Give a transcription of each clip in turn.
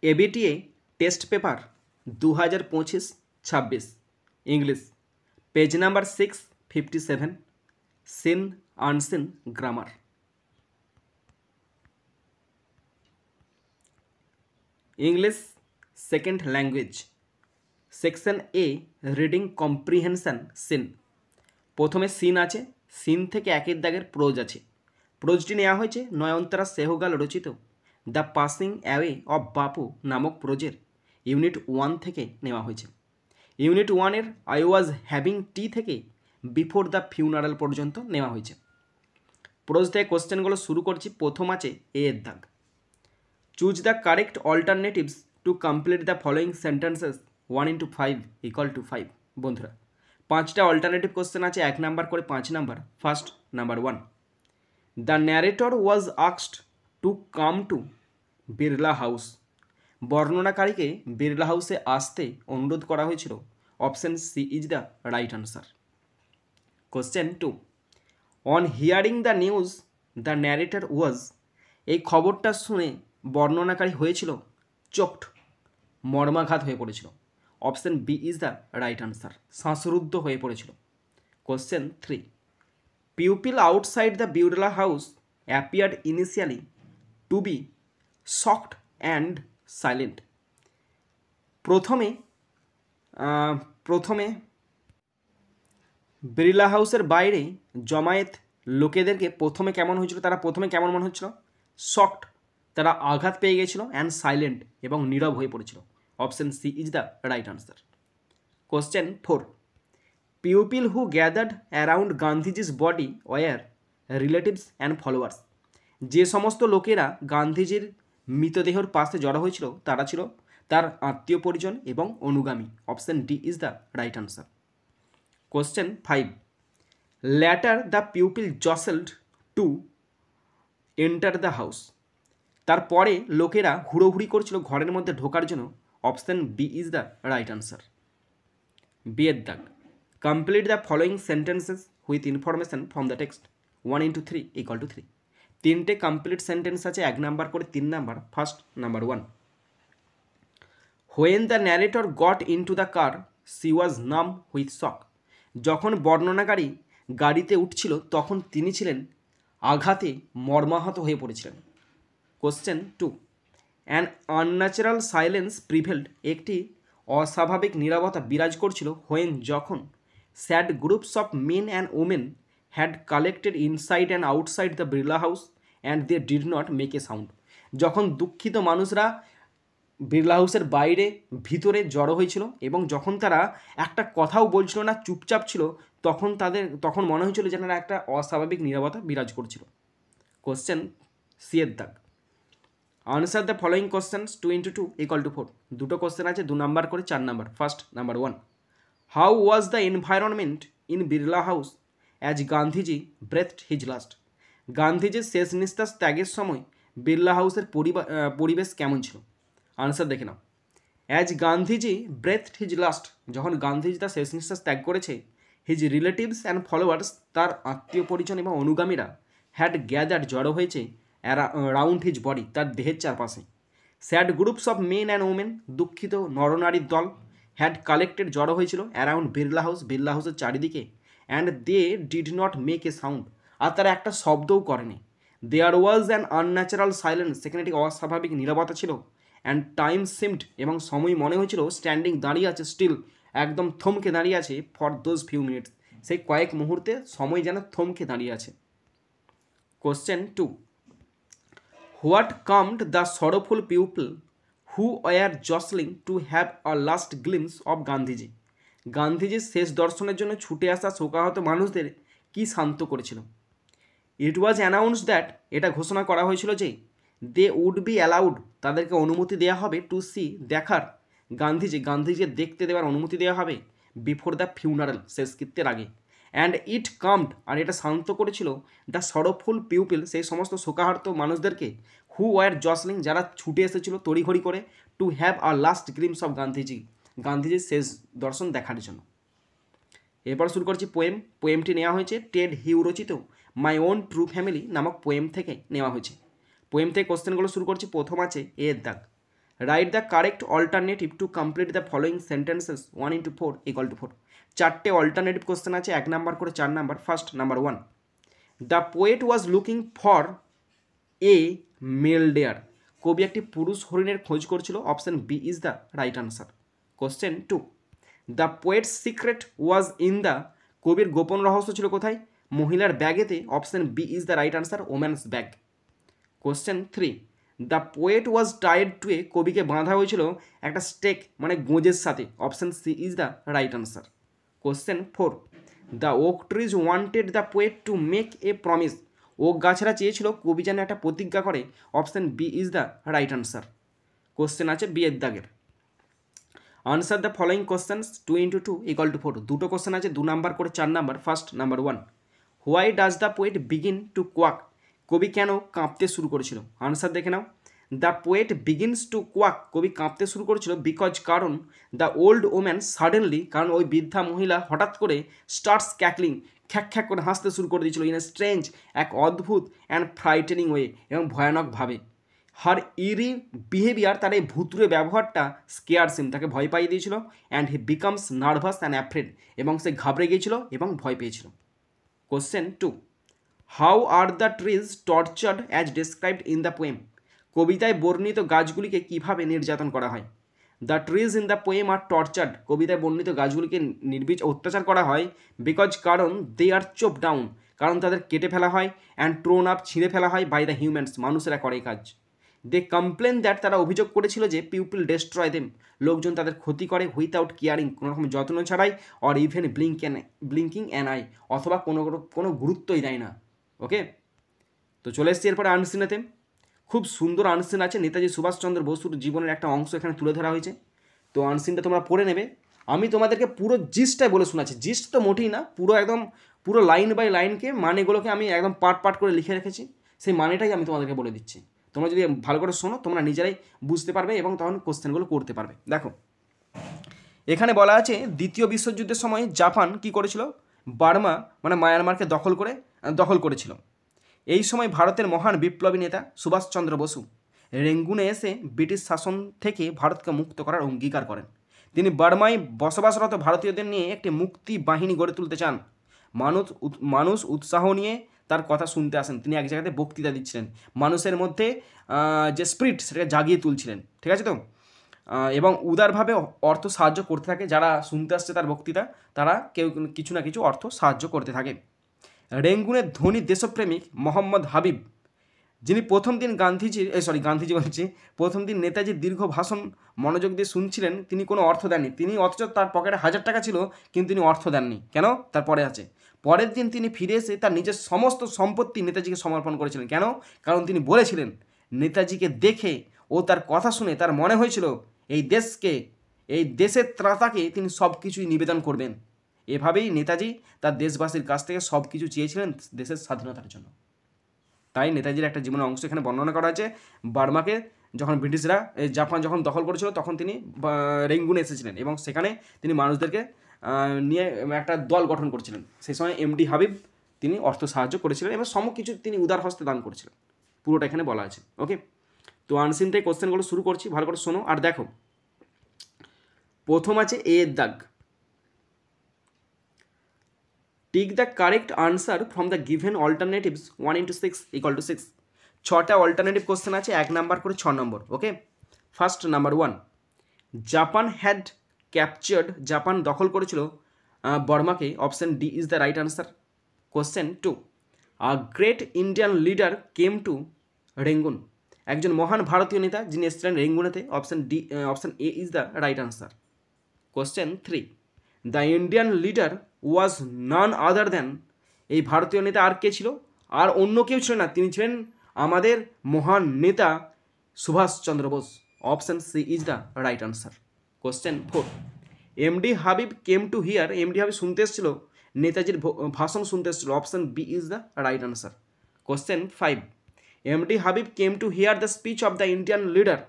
ABTA test paper 2025-26 English page number 657 seen unseen grammar. English second language section A reading comprehension seen. प्रथमे seen आछे, seen थेके एकेर दागेर pros आछे। प्रोजटी नेওয়া হয়েছে নয়নতারা সেহগাল রচিত দ্য পাসিং অ্যাওয়ে অফ বাপু নামক প্রোজের ইউনিট 1 থেকে নেওয়া হয়েছে। ইউনিট 1-এর আই ওয়াজ হ্যাভিং টি থেকে বিফোর দ্য ফিউনারাল পর্যন্ত নেওয়া হয়েছে। প্রোজ থেকে কোশ্চেনগুলো শুরু করছি। প্রথম আছে এ এর দাগ। Choose the correct alternatives to complete the following sentences 1 into 5 = 5। বন্ধুরা 5টা অল্টারনেটিভ কোশ্চেন আছে, 1 নাম্বার করে 5 number. First number 1, the narrator was asked to come to Birla house. বর্ণনাকারীকে বিড়লা হাউসে আসতে অনুরোধ করা হয়েছিল। Option C is the right answer. Question 2, on hearing the news the narrator was. এই খবরটা শুনে বর্ণনাকারী হয়েছিল চোকড, মর্মাঘাত হয়ে পড়েছিল। Option B is the right answer, শ্বাসরুদ্ধ হয়ে পড়েছিল। Question 3, pupil outside the Birla house appeared initially to be shocked and silent. প্রথমে বিড়লা হাউসের বাইরে জমায়েত লোকেদেরকে প্রথমে কেমন হয়েছিল, তারা প্রথমে কেমন মনে হচ্ছিল? শকড, তারা আঘাত পেয়ে গেছিল। অ্যান্ড সাইলেন্ট, এবং নীরব হয়ে পড়েছিল। Option C is the right answer. Question 4, pupil who gathered around Gandhiji's body were relatives and followers. যে সমস্ত লোকেরা গান্ধীজির মৃতদেহর পাশে জড়ো হয়েছিল তারা ছিল তার আত্মীয় পরিজন এবং অনুগামী। Option D is the right answer. Question 5, later the pupil jostled to enter the house. তারপরে লোকেরা হুড়োহুড়ি করছিল ঘরের মধ্যে ঢোকার জন্য। Option B is the right answer. B এর দাগ, complete the following sentences with information from the text 1 into 3 = 3। 3টে কমপ্লিট সেন্টেন্স আছে, 1 নাম্বার করে 3 number. First number 1, when the narrator goat into the car C ওয়াজ নাম with শক। যখন বর্ণনাকারী গাড়িতে উঠছিল তখন তিনি ছিলেন আঘাতে মর্মাহত হয়ে পড়েছিলেন। Question 2, an unnatural silence prevailed. একটি অস্বাভাবিক নীরবতা বিরাজ করছিল। হোয়েন, যখন sad groups of men and women had collected inside and outside the Birla house and they did not make a sound. যখন দুঃখিত মানুষরা বিড়লা হাউসের বাইরে ভিতরে জড়ো হয়েছিল এবং যখন তারা একটা কথাও বলছিল না, চুপচাপ ছিল, তখন মনে হয়েছিল যেন একটা অস্বাভাবিক নীরবতা বিরাজ করছিল। কোশ্চেন সি এর দাগ, answer the following questions 2 into 2 = 4। দুটো কোশ্চেন আছে, 2 নাম্বার করে 4 number. First number 1, how was the environment in Birla house as Gandhiji breathed his last. গান্ধীজির শেষ নিঃশ্বাস ত্যাগের সময় বিড়লা হাউসের পরিবেশ কেমন ছিল? আনসার দেখে নাও। As Gandhiji breathed his last, যখন গান্ধীজি তার শেষ নিঃশ্বাস ত্যাগ করেছে, হিজ রিলেটিভস অ্যান্ড ফলোয়ার্স, তার আত্মীয় পরিজন এবং অনুগামীরা, হ্যাড গ্যাদার্ড, জড়ো হয়েছে, রাউন্ড হিজ বডি, তার দেহের চারপাশে। Sad groups of men and women, দুঃখিত নরনারীর দল, হ্যাড কালেক্টেড, জড়ো হয়েছিল, অ্যারাউন্ড বিড়লা হাউস, বিড়লা হাউসের চারিদিকে। And they did not make a sound, আর তারা একটা শব্দও করেনি। There was an unnatural silence, সেখানে একটি অস্বাভাবিক নীরবতা ছিল। অ্যান্ড টাইম সিমড, এবং সময় মনে হয়েছিল, স্ট্যান্ডিং, দাঁড়িয়ে আছে, স্টিল, একদম থমকে দাঁড়িয়ে আছে, ফর দোজ ফিউ মিনিটস, সেই কয়েক মুহূর্তে সময় যেন থমকে দাঁড়িয়ে আছে। Question 2, what calmed the sorrowful pupil who were jostling to have a last glimpse of Gandhiji. গান্ধীজির শেষ দর্শনের জন্য ছুটে আসা শোকাহত মানুষদের কি শান্ত করেছিল? ইট ওয়াজ অ্যানাউন্স দ্যাট, এটা ঘোষণা করা হয়েছিল যে, দে উড বি অ্যালাউড, তাদেরকে অনুমতি দেওয়া হবে, টু সি, দেখার, গান্ধীজিকে দেখতে দেওয়ার অনুমতি দেওয়া হবে, বিফোর দ্য ফিউনারাল, শেষকৃত্যের আগে। অ্যান্ড ইট কামড, আর এটা শান্ত করেছিল, দ্য সরোফুল পিউপিল, সেই সমস্ত শোকাহত মানুষদেরকে, হু ওয়ার জসলিং, যারা ছুটে এসেছিল তড়িঘড়ি করে, two have a last glimpse of Gandhiji, গান্ধীজির শেষ দর্শন দেখার জন্য। এরপর শুরু করছি পোয়েম। পোয়েমটি নেওয়া হয়েছে টেড হিউ রচিত মাই ওন ট্রু ফ্যামিলি নামক পোয়েম থেকে নেওয়া হয়েছে। পোয়েম থেকে কোশ্চেনগুলো শুরু করছি। প্রথম আছে এর দাগ, write the correct alternative to complete the following sentences 1 into 4 = 4। চারটে অল্টারনেটিভ কোশ্চেন আছে, 1 নাম্বার করে 4 number. First number 1, the poet was looking for a male deer. কবি একটি পুরুষ হরিণের খোঁজ করছিল। Option B is the right answer. Question 2, the poet's secret was in the. কবির গোপন রহস্য ছিল কোথায়? মহিলার ব্যাগেতে। Option B is the right answer, woman's bag. Question 3, the poet was tied to a. কবিকে বাঁধা হয়েছিল একটা স্টেক মানে গোঁজের সাথে। Option C is the right answer. Question 4, the oak trees wanted the poet to make a promise. Oak গাছেরা চেয়েছিল কবি যেন একটা প্রতিজ্ঞা করে। Option B is the right answer. Question আছে বি এর দাগের। Answer the following questions 2 into 2 = 4। দুটো কোশ্চেন আছে, 2 নাম্বার করে 4 number. First number 1, why does the poet begin to quake. কবি কেন কাঁপতে শুরু করেছিল? আনসার দেখে নাও। The poet begins to quake. কবি কাঁপতে শুরু করেছিল বিকজ, কারণ দ্য ওল্ড ওম্যান সাডেনলি, কারণ ওই বৃদ্ধা মহিলা হঠাৎ করে স্টার্টস ক্যাকলিং, খ্যাক খ্যাক করে হাসতে শুরু করে দিয়েছিল। ইন এ স্ট্রেঞ্জ, এক অদ্ভুত অ্যান্ড ফ্রাইটেনিং ওয়ে, এবং ভয়ানকভাবে। হার ইরি বিহেভিয়ার, তার এই ভুতুরে ব্যবহারটা স্কেয়ারস হিম, তাকে ভয় পাইয়ে দিয়েছিল। And he becomes nervous and afraid, এবং সে ঘাবড়ে গিয়েছিল এবং ভয় পেয়েছিল। Question 2, how are the trees tortured as described in the poem. কবিতায় বর্ণিত গাছগুলিকে কিভাবে নির্যাতন করা হয়? The trees in the poem are tortured. কবিতায় বর্ণিত গাছগুলিকে অত্যাচার করা হয় বিকজ, কারণ দে আর চোপ ডাউন, কারণ তাদের কেটে ফেলা হয়। অ্যান্ড ট্রোন আপ, ছিঁড়ে ফেলা হয় বাই দ্য হিউম্যানস, মানুষেরা করে কাজ। দে কমপ্লেন দ্যাট, তারা অভিযোগ করেছিল যে পিপল ডেস্ট্রয় দেম, লোকজন তাদের ক্ষতি করে উইথাউট কেয়ারিং, কোনো রকম যত্ন ছাড়াই। Or even blinking an I, অথবা কোনো গুরুত্বই দেয় না। ওকে, তো চলে এসছি এরপরে আনসিনেতে। খুব সুন্দর আনসিন আছে, নেতাজি সুভাষচন্দ্র বসুর জীবনের একটা অংশ এখানে তুলে ধরা হয়েছে। তো আনসিনটা তোমরা পড়ে নেবে। আমি তোমাদেরকে পুরো জিস্টটাই বলে শোনাচ্ছি। জিস্ট তো মোটেই না, পুরো লাইন বাই লাইনকে মানেগুলোকে আমি একদম পার্ট করে লিখে রেখেছি। সেই মানেটাই আমি তোমাদেরকে বলে দিচ্ছি। তোমরা যদি ভালো করে শোনো, তোমরা নিজেরাই বুঝতে পারবে এবং তখন কোশ্চেনগুলো করতে পারবে। দেখো, এখানে বলা আছে দ্বিতীয় বিশ্বযুদ্ধের সময় জাপান কি করেছিল? বার্মা মানে মায়ানমারকে দখল করেছিল। এই সময় ভারতের মহান বিপ্লবী নেতা সুভাষচন্দ্র বসু রেঙ্গুনে এসে ব্রিটিশ শাসন থেকে ভারতকে মুক্ত করার অঙ্গীকার করেন। তিনি বার্মায় বসবাসরত ভারতীয়দের নিয়ে একটি মুক্তি বাহিনী গড়ে তুলতে চান। মানুষ উৎসাহ নিয়ে তার কথা শুনতে আসেন। তিনি এক জায়গাতে বক্তৃতা দিচ্ছিলেন, মানুষের মধ্যে যে স্পিরিট সেটাকে জাগিয়ে তুলছিলেন। ঠিক আছে তো? এবং উদারভাবে অর্থ সাহায্য করতে থাকে। যারা শুনতে আসছে তার বক্তৃতা, তারা কেউ কিছু না কিছু অর্থ সাহায্য করতে থাকে। রেঙ্গুনের ধনী দেশপ্রেমিক মোহাম্মদ হাবিব, যিনি প্রথম দিন প্রথম দিন নেতাজির দীর্ঘ ভাষণ মনোযোগ দিয়ে শুনছিলেন, তিনি কোনো অর্থ দেননি। তিনি অথচ তার পকেটে 1000 টাকা ছিল, কিন্তু তিনি অর্থ দেননি। কেন? তারপরে আছে, পরের দিন তিনি ফিরে এসে তার নিজের সমস্ত সম্পত্তি নেতাজিকে সমর্পণ করেছিলেন। কেন? কারণ তিনি বলেছিলেন, নেতাজিকে দেখে ও তার কথা শুনে তার মনে হয়েছিল এই দেশের ত্রাতাকে তিনি সব কিছুই নিবেদন করবেন। এভাবেই নেতাজি তার দেশবাসীর কাছ থেকে সব কিছু চেয়েছিলেন দেশের স্বাধীনতার জন্য। তাই নেতাজির একটা জীবনের অংশ এখানে বর্ণনা করা আছে। বার্মাকে যখন ব্রিটিশরা জাপান যখন দখল করেছিল, তখন তিনি রেঙ্গুনে এসেছিলেন এবং সেখানে তিনি মানুষদেরকে নিয়ে একটা দল গঠন করেছিলেন। সেই সময় এমডি হাবিব তিনি অর্থ সাহায্য করেছিলেন এবং কিছু তিনি উদার হস্তে দান করেছিলেন। পুরোটা এখানে বলা আছে। ওকে, তো আনসিন থেকে কোশ্চেনগুলো শুরু করছি, ভালো করে শোনো আর দেখো। প্রথম আছে এ এর দাগ। Tick the correct answer from the given alternatives 1 into 6 = 6। 6টা অল্টারনেটিভ কোশ্চেন আছে, 1 নাম্বার করে 6 নম্বর। Okay, first number 1, Japan had captured. Japan দখল করেছিল বর্মাকে। Option D is the right answer. Question 2, a great Indian leader came to Rangoon. একজন মহান ভারতীয় নেতা যিনি এসেছিলেন রেঙ্গুনেতে। Option A is the right answer. Question 3, the Indian leader was none other than. এই ভারতীয় নেতা আর কে ছিল? আর অন্য কেউ ছিল না, তিনি ছিলেন আমাদের মহান নেতা Subhash Chandra Bose. Option C is the right answer. Question 4, MD Habib came to hear. MD Habib শুনতে এসেছিল, নেতাজির ভাষণ শুনতে এসেছিল। Option B is the right answer. Question 5, MD Habib came to hear the speech of the Indian leader.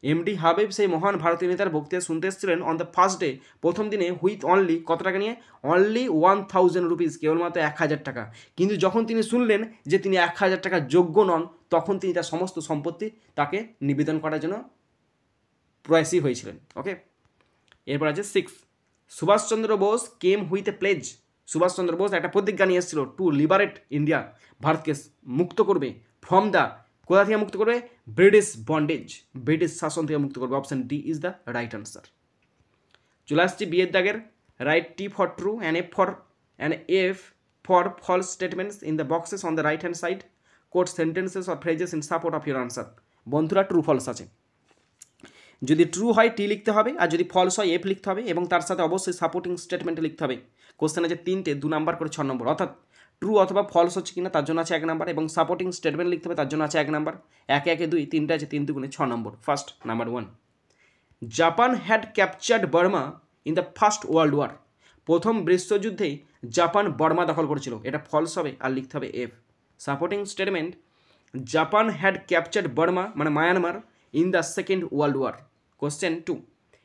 MD Habib সেই মহান ভারতীয় নেতার বক্তৃতা শুনতে এসেছিলেন অন দ্য ফার্স্ট ডে, প্রথম দিনে, হুইথ অনলি কত টাকা নিয়ে? অনলি 1000 রুপিস, কেবলমাত্র 1000 টাকা। কিন্তু যখন তিনি শুনলেন যে তিনি 1000 টাকা যোগ্য নন, তখন তিনি তার সমস্ত সম্পত্তি তাকে নিবেদন করার জন্য প্রয়াসী হয়েছিলেন। ওকে, এরপর আছে 6, Subhashchandra Bose came with a pledge. Subhashchandra Bose একটা প্রতিজ্ঞা নিয়ে এসেছিল টু লিবারেট ইন্ডিয়া, ভারতকে মুক্ত করবে ফ্রম দ্য, কোথা থেকে মুক্ত করবে? ব্রিটিশ বন্ডেজ, ব্রিটিশ শাসন থেকে মুক্ত করবে। Option D is the right answer. চলে আসছি বিয়ের দাগের। Write T for true and F for false statements in the boxes on the right hand side. Quote sentences or phrases in support of your answer. বন্ধুরা true false আছে, যদি true হয় টি লিখতে হবে, আর যদি ফলস হয় এফ লিখতে হবে, এবং তার সাথে অবশ্যই সাপোর্টিং স্টেটমেন্টে লিখতে হবে। কোশ্চেন আছে 3টে, 2 নাম্বার করে 6 নম্বর, অর্থাৎ ট্রু অথবা ফলস হচ্ছে কিনা তার জন্য আছে 1 নাম্বার, এবং সাপোর্টিং স্টেটমেন্ট লিখতে হবে তার জন্য আছে 1 নাম্বার। 1 1 2, 3টে আছে, 3 2 6 নম্বর। First number 1, Japan had captured Burma in the first world war. প্রথম বিশ্বযুদ্ধে জাপান বার্মা দখল করেছিল, এটা ফলস হবে আর লিখতে হবে F. Supporting statement, Japan had captured Burma মানে Myanmar in the second world war. Question 2,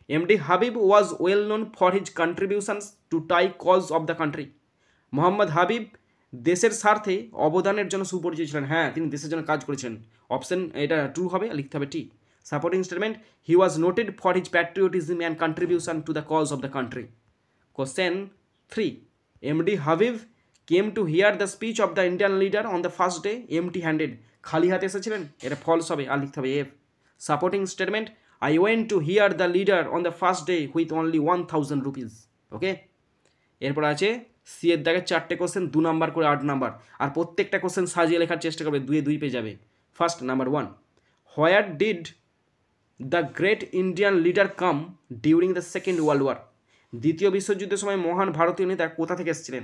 MD Habib was well known for his contributions to Thai cause of the country. Mohammad Habib দেশের স্বার্থে অবদানের জন্য সুপরিচিত ছিলেন। হ্যাঁ, তিনি দেশের জন্য কাজ করেছেন। অপশন এটা ট্রু হবে, লিখতে হবে T. Supporting statement, he was noted for his patriotism and contribution to the cause of the country. Question 3, MD Habib came to hear the speech of the Indian leader on the first day empty handed. খালি হাতে এসেছিলেন, এটা false হবে আর লিখতে হবে F. Supporting statement, I went to hear the leader on the first day with only 1000 rupees. ওকে, এরপর আছে সি এর দাগে 4টে কোশ্চেন, 2 নাম্বার করে 8 নাম্বার, আর প্রত্যেকটা কোশ্চেন সাজিয়ে লেখার চেষ্টা করবে, 2 2 পেয়ে যাবে। First number 1, where did the great Indian leader come during the second world war. দ্বিতীয় বিশ্বযুদ্ধের সময় মহান ভারতীয় নেতা কোথা থেকে এসেছিলেন?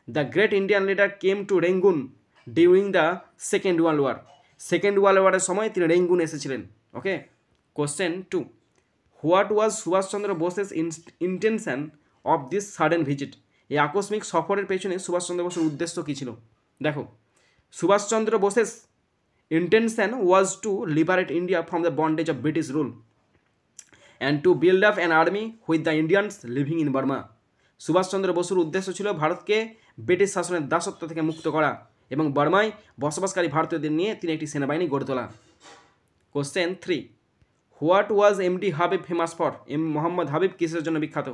The great Indian leader came to Rangoon during the second world war. Second world ওয়ারের সময় তিনি রেঙ্গুন এসেছিলেন। Okay, Question 2, what was Subhash Chandra Bose's intention of this sudden visit. এই আকস্মিক সফরের পেছনে সুভাষচন্দ্র বোসের উদ্দেশ্য কী ছিল? দেখো, Subhash Chandra Bose's intention was to liberate India from the bondage of British rule and to build up an army with the Indians living in Burma. Subhash Chandra বসুর উদ্দেশ্য ছিল ভারতকে ব্রিটিশ শাসনের দাসত্ব থেকে মুক্ত করা এবং বার্মায় বসবাসকারী ভারতীয়দের নিয়ে তিনি একটি সেনাবাহিনী গড়ে তোলা। Question 3, what was MD Habib famous for. Mohammad Habib কিসের জন্য বিখ্যাত?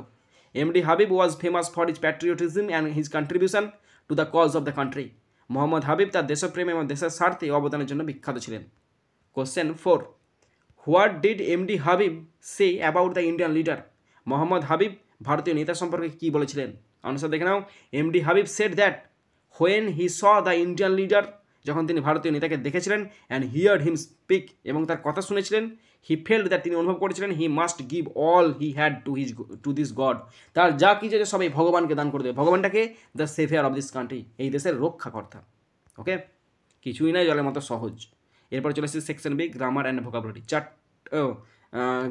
MD Habib was famous for his patriotism and his contribution to the cause of the country. Mohammad Habib তার দেশপ্রেম এবং দেশের স্বার্থে অবদানের জন্য বিখ্যাত ছিলেন। Question 4, what did MD Habib say about the Indian leader. Mohammad Habib ভারতীয় নেতা সম্পর্কে কী বলেছিলেন? আনসার দেখে নাও। MD Habib said that when he saw the Indian leader, যখন তিনি ভারতীয় নেতাকে দেখেছিলেন, অ্যান্ড হিয়ার্ড হিম স্পিক, এবং তার কথা শুনেছিলেন, হি ফেল্ড দ্যাট, তিনি অনুভব করেছিলেন, he must give all he had to this god, তার যা কিছু আছে সবাই ভগবানকে দান করে দেবে। ভগবানটাকে the saviour of this country, এই দেশের রক্ষাকর্তা। ওকে, কিছুই নাই, জলের মতো সহজ। এরপর চলে এসেছে section B, grammar and vocabulary.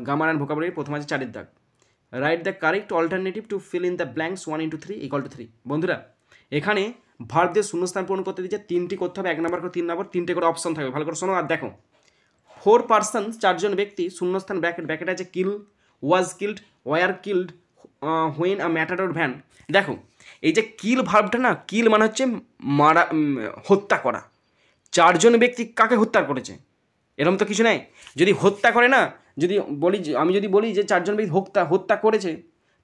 Grammar and vocabulary প্রথম আছে 4 দাগ। Write the correct alternative to fill in the blanks 1 × 3 = 3। বন্ধুরা, এখানে ভার্ব দিয়ে শূন্যস্থান পূরণ করতে দিচ্ছে, 3টি করতে হবে, 1 নাম্বার করে 3 নাম্বার, 3টে করে অপশন থাকবে। ভালো করে শোনো আর দেখো। 4 পার্সনস, 4জন ব্যক্তি, শূন্যস্থান ব্র্যাকেট আছে kill, was killed, were killed, when a matador van. দেখো, এই যে কিল ভার্বটা না, কিল মানে হচ্ছে মারা, হত্যা করা। 4জন ব্যক্তি কাকে হত্যা করেছে? এরকম তো কিছু নাই। যদি হত্যা করে না, যদি বলি, আমি যদি বলি যে 4জন ব্যক্তি হত্যা করেছে,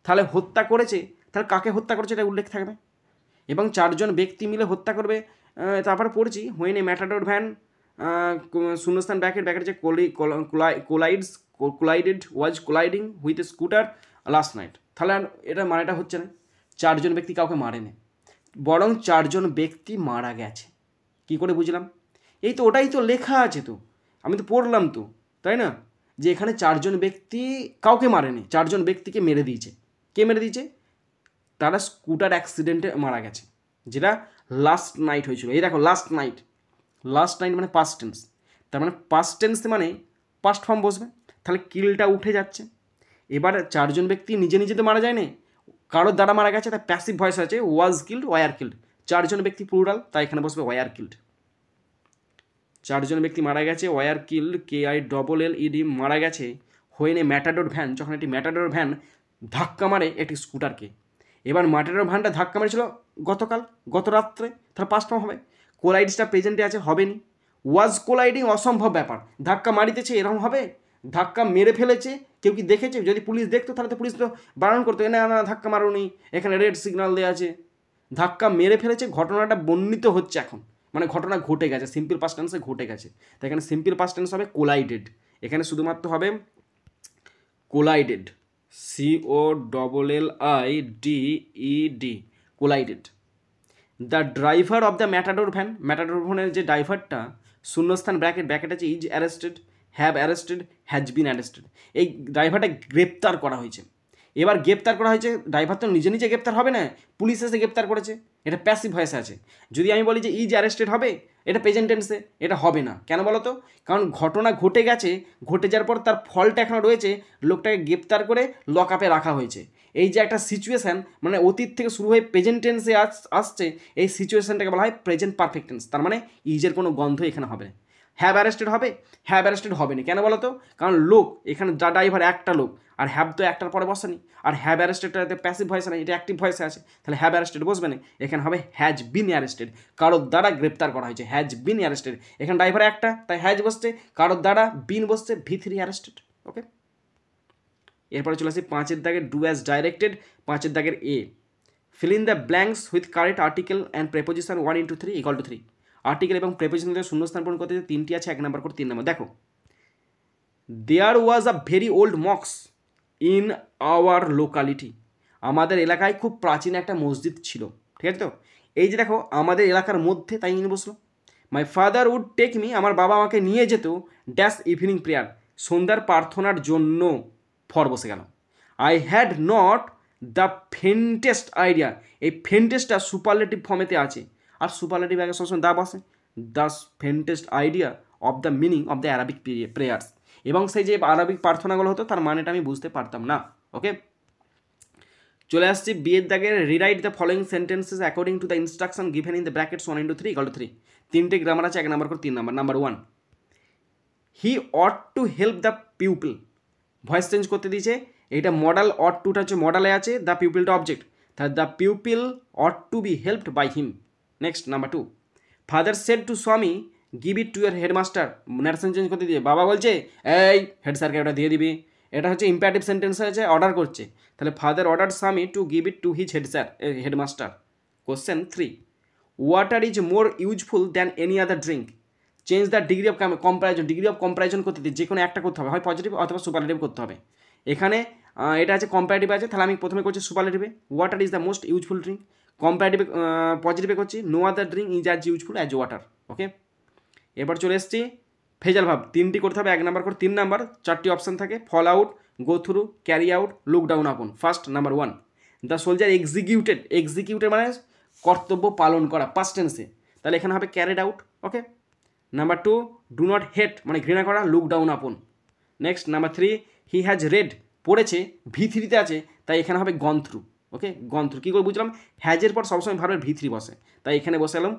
তাহলে হত্যা করেছে, তাহলে কাকে হত্যা করেছে এটা উল্লেখ থাকবে, এবং 4জন ব্যক্তি মিলে হত্যা করবে। তারপর পড়ছি হুইন এ ম্যাটাডোর ভ্যান, শূন্যস্থান ব্র্যাকেট যে collided was colliding with a scooter last night. তাহলে এটা মানেটা হচ্ছে না 4জন ব্যক্তি কাউকে মারেনি, বরং 4জন ব্যক্তি মারা গেছে। কি করে বুঝলাম? এই তো, ওটাই তো লেখা আছে, তো আমি তো পড়লাম তো, তাই না, যে এখানে 4জন ব্যক্তি কাউকে মারেনি, 4জন ব্যক্তিকে মেরে দিয়েছে। কে মেরে দিয়েছে? তারা স্কুটার অ্যাক্সিডেন্টে মারা গেছে, যেটা লাস্ট নাইট হয়েছিল। এই দেখো, লাস্ট নাইট মানে পাস্ট টেন্স, তার মানে পাস্ট টেন্স মানে পাস্ট ফর্ম বসবে, তাহলে কিলটা উঠে যাচ্ছে। এবার 4জন ব্যক্তি নিজে নিজে তো মারা যায়নি, কারোর দ্বারা মারা গেছে, তাই প্যাসিভ ভয়েস আছে, ওয়াজ কিল্ড, ওয়ার কিল্ড। 4জন ব্যক্তি প্লুরাল, তাই এখানে বসবে ওয়ার কিল্ড। 4জন ব্যক্তি মারা গেছে, ওয়ার কিল্ড, KILLED, মারা গেছে হোয়েন এ ম্যাটাডোর ভ্যান, যখন একটি ম্যাটাডোর ভ্যান ধাক্কা মারে একটি স্কুটারকে। এবার ম্যাটাডোর ভ্যানটা ধাক্কা মেরেছিল গত রাত্রে, তাহলে পাস্ট ফর্ম হবে। কোলাইডসটা প্রেজেন্টে আছে, হবে নি। ওয়াজ কোলাইডিং অসম্ভব ব্যাপার, ধাক্কা মারিতেছে এরকম হবে, ধাক্কা মেরে ফেলেছে, কেউ কি দেখেছে? যদি পুলিশ দেখতো তাহলে তো পুলিশ তো বারণ করতো, না না ধাক্কা মারোনি, এখানে রেড সিগন্যাল দেওয়া আছে। ধাক্কা মেরে ফেলেছে, ঘটনাটা বর্ণিত হচ্ছে এখন, মানে ঘটনা ঘটে গেছে, সিম্পল পাস্ট টেন্সে ঘটে গেছে। তো এখানে সিম্পল পাস্ট টেন্স হবে কোলাইডেড, এখানে শুধুমাত্র হবে collided, COLLIDED, collided. The driver of the matador van, matador ভ্যানের যে ড্রাইভারটা, শূন্যস্থান ব্র্যাকেট আছে is arrested, have arrested, has been arrested. এই ড্রাইভারটা গ্রেপ্তার করা হয়েছে। এবার গ্রেপ্তার করা হয়েছে, ড্রাইভার তো নিজে নিজে গ্রেপ্তার হবে না, পুলিশ এসে গ্রেপ্তার করেছে, এটা প্যাসিভ ভয়েসে আছে। যদি আমি বলি যে ইজ অ্যারেস্টেড হবে, এটা প্রেজেন্ট টেন্সে, এটা হবে না। কেন বলো তো? কারণ ঘটনা ঘটে গেছে, ঘটে যাওয়ার পর তার ফলটা এখনও রয়েছে, লোকটাকে গ্রেপ্তার করে লক আপে রাখা হয়েছে। এই যে একটা সিচুয়েশান, মানে অতীত থেকে শুরু হয়ে প্রেজেন্ট টেন্সে আসছে, এই সিচুয়েশানটাকে বলা হয় প্রেজেন্ট পারফেক্ট টেন্স। তার মানে ইজের কোনো গন্ধ এখানে হবে না। হ্যাভ অ্যারেস্টেড হবে, হ্যাভ অ্যারেস্টেড হবে না। কেন বলো তো? কারণ লোক এখানে যা ড্রাইভার একটা লোক, আর হ্যাভ তো একটার পরে বসেনি, আর হ্যাভ অ্যারেস্টেডটাতে প্যাসিভ ভয়েসে নেই, এটা অ্যাক্টিভ ভয়েসে আছে, তাহলে হ্যাভ অ্যারেস্টেড বসবে না, এখানে হবে হ্যাজ বিন অ্যারেস্টেড, কারোর দ্বারা গ্রেপ্তার করা হয়েছে, হ্যাজ বিন অ্যারেস্টেড। এখানে ড্রাইভার একটা, তাই হ্যাজ বসছে, কারোর দ্বারা বিন বসছে, V3 অ্যারেস্টেড। ওকে, এরপরে চলে আসি 5 দাগের ডু অ্যাজ ডাইরেক্টেড, 5 দাগের A, feel in the blanks with correct article and preposition 1 × 3 = 3। Article এবং প্রেপোজিশন থেকে শূন্যস্থান পূরণ করতে 3টি আছে, 1 নম্বর করে 3 নম্বর। দেখো, there was a very old মক্স ইন আওয়ার লোকালিটি, আমাদের এলাকায় খুব প্রাচীন একটা মসজিদ ছিল। ঠিক আছে তো? এই যে দেখো, আমাদের এলাকার মধ্যে, তাই নিয়ে বসলো। My father would take me, আমার বাবা আমাকে নিয়ে যেত ড্যাশ ইভিনিং প্রেয়ার, সন্ধ্যার প্রার্থনার জন্য, ফর বসে গেল। I had not the faintest idea, এই ফেন্টেস্টটা সুপারলেটিভ ফর্মেতে আছে, আর সুপারলেটিভ আগে সবসময় দা বসে, the faintest idea of the meaning of the Arabic prayers, এবং সেই যে আরবিক প্রার্থনাগুলো হতো তার মানেটা আমি বুঝতে পারতাম না। ওকে, চলে আসছি বিয়ের দাগের rewrite the following sentences according to the instruction given in the brackets 1 × 3 = 3। 3টে গ্রামার আছে, 1 নম্বর করে 3 নম্বর। Number 1, he ought to help the pupil, voice change করতে দিয়েছে, এইটা মডাল, অট টুটা হচ্ছে মডালে আছে, দ্য পিউপিলটা অবজেক্ট, তাহলে the pupil ought to be helped by him. Next number 2, father said to Swami give it to your headmaster, narration change করতে দিয়ে বাবা বলছে এই হেড স্যারকে ওটা দিয়ে দিবি, এটা হচ্ছে ইম্পারেটিভ সেন্টেন্স আছে, অর্ডার করছে, তাহলে ফাদার অর্ডার স্বামী to give it to his headmaster. Question 3, water is more useful than any other drink, change the degree of comparison, degree of comparison করতে দিয়ে যে কোনো একটা করতে হবে, হয় পজিটিভ অথবা সুপারলেটিভ করতে হবে। এখানে এটা আছে কম্পারেটিভ আছে, তাহলে আমি প্রথমে করছি সুপারলেটিভে, water is the most useful drink. কম্পারেটিভে পজিটিভে করছি, no other drink is as useful as water. Okay, এবার চলে এসেছি ফেজাল ভাব, 3টি করতে হবে, 1 নম্বর করে 3 নম্বর, 4টি অপশান থাকে, fall out, go through, carry out, look down upon. First number 1, the soldier executed, executed মানে কর্তব্য পালন করা, পাস্ট টেন্সে, তাহলে এখানে হবে carried out. Okay, number 2, do not hate মানে ঘৃণা করা, look down upon. Next number 3, he has read, পড়েছে, V3তে আছে, তাই এখানে হবে গন থ্রু। ওকে, গন থ্রু কী করে বুঝলাম, হ্যাজের পর সবসময় ভার্বের V3 বসে, তাই এখানে বসে এলাম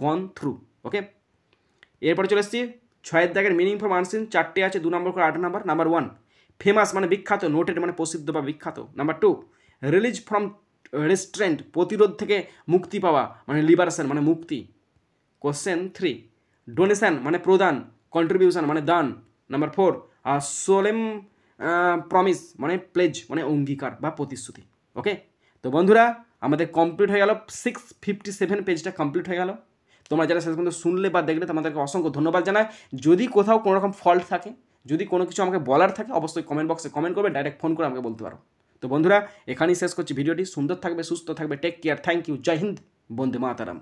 গন থ্রু। ওকে, এরপরে চলে এসেছি 6 দাগের মিনিং ফ্রম আনসিন, 4টে আছে, 2 নম্বর করে 8 নম্বর। নাম্বার 1, ফেমাস মানে বিখ্যাত, নোটেড মানে প্রসিদ্ধ বা বিখ্যাত। নাম্বার 2, রিলিজ ফ্রম রেস্ট্রেন্ট, প্রতিরোধ থেকে মুক্তি পাওয়া মানে লিবারেশন মানে মুক্তি। কোশ্চেন 3, ডোনেশন মানে প্রদান, কন্ট্রিবিউশন মানে দান। নাম্বার 4, সোলেম প্রমিস মানে প্লেজ মানে অঙ্গীকার বা প্রতিশ্রুতি। ওকে, তো বন্ধুরা আমাদের কমপ্লিট হয়ে গেল, 657 পেজটা কমপ্লিট হয়ে গেল। তোমরা যারা শেষ পর্যন্ত শুনলে বা দেখলে তোমাদেরকে অসংখ্য ধন্যবাদ জানাই। যদি কোথাও কোনো রকম ফল্ট থাকে, যদি কোনো কিছু আমাকে বলার থাকে, অবশ্যই কমেন্ট বক্সে কমেন্ট করবে, ডাইরেক্ট ফোন করে আমাকে বলতে পারো। তো বন্ধুরা এখানেই শেষ করছি ভিডিওটি, সুন্দর থাকবে, সুস্থ থাকবে, টেক কেয়ার, থ্যাংক ইউ, জয় হিন্দ, বন্দে মাতারাম।